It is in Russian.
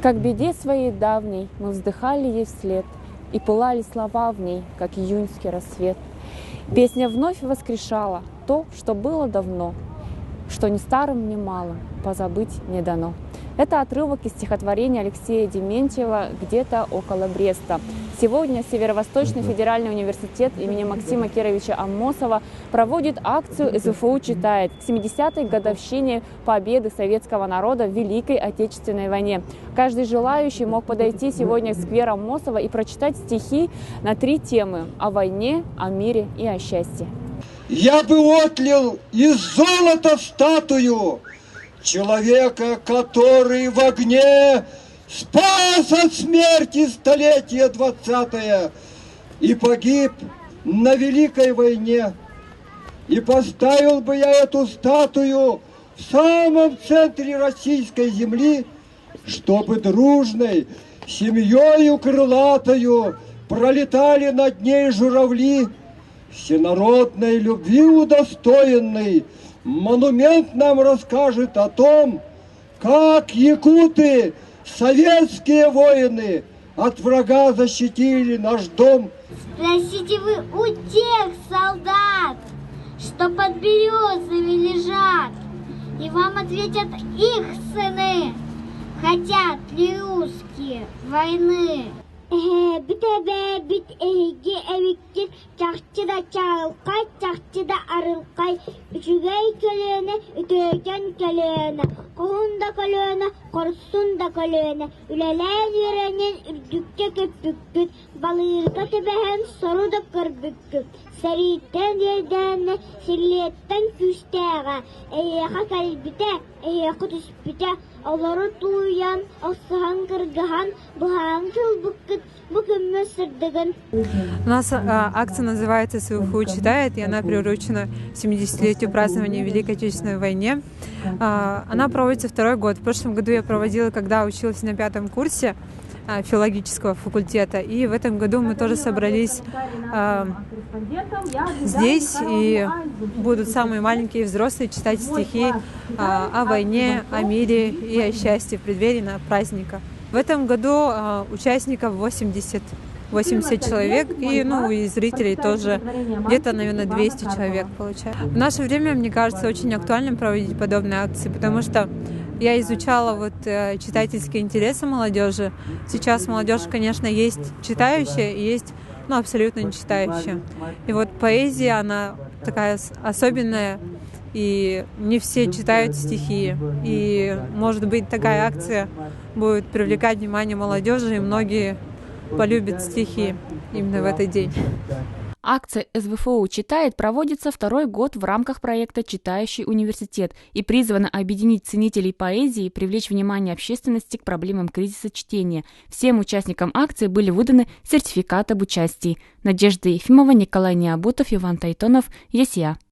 Как беде своей давней мы вздыхали ей вслед, и пылали слова в ней, как июньский рассвет. Песня вновь воскрешала то, что было давно, что ни старым, ни малым позабыть не дано. Это отрывок из стихотворения Алексея Дементьева «Где-то около Бреста». Сегодня Северо-Восточный федеральный университет имени Максима Кировича Аммосова проводит акцию «СВФУ читает» к 70-й годовщине победы советского народа в Великой Отечественной войне. Каждый желающий мог подойти сегодня к скверу Аммосова и прочитать стихи на 3 темы – о войне, о мире и о счастье. Я бы отлил из золота статую человека, который в огне спас от смерти столетие 20-е и погиб на Великой войне. И поставил бы я эту статую в самом центре российской земли, чтобы дружной семьёю крылатою пролетали над ней журавли. Всенародной любви удостоенный монумент нам расскажет о том, как якуты, советские воины, от врага защитили наш дом. Спросите вы у тех солдат, что под березами лежат, и вам ответят их сыны, хотят ли русские войны. Бітебе бит эйге эвиккер, чахчыда чарылкай, чахчыда арылкай, үчүгей көлөөнө, үтөөкөн көлөөнө, коһунда көлөөнө, корсунда көлөөнө, үлелер юренен үрдүккө көппүккүт, балыырга төбөһөн соруда көрбүккүт, сариттен жерден, сирлиеттен күстээга, эйеха калбите, эйеха түспите, олору туян, осыхан кыргахан, быхан кылбыккыт, букыммы сырдыгын. У нас акция называется «СВФУ читает», и она приурочена 70-летию празднования Великой Отечественной войне. Она проводится 2-й год. В прошлом году я проводила, когда училась на 5-м курсе филологического факультета. И в этом году мы тоже собрались здесь, и будут самые маленькие и взрослые читать стихи о войне, о мире и о счастье в преддверии праздника. В этом году участников 80 человек, и зрителей тоже где-то, наверное, 200 человек получается. В наше время, мне кажется, очень актуальным проводить подобные акции, потому что я изучала читательские интересы молодежи. Сейчас молодежь, конечно, есть читающая и есть абсолютно не читающая. И поэзия, она такая особенная, и не все читают стихи. И, может быть, такая акция будет привлекать внимание молодежи, и многие полюбят стихи именно в этот день. Акция СВФУ читает проводится 2-й год в рамках проекта «Читающий университет» и призвана объединить ценителей поэзии и привлечь внимание общественности к проблемам кризиса чтения. Всем участникам акции были выданы сертификаты об участии. Надежда Ефимова, Николай Необутов, Иван Тайтонов, ЕСЯ.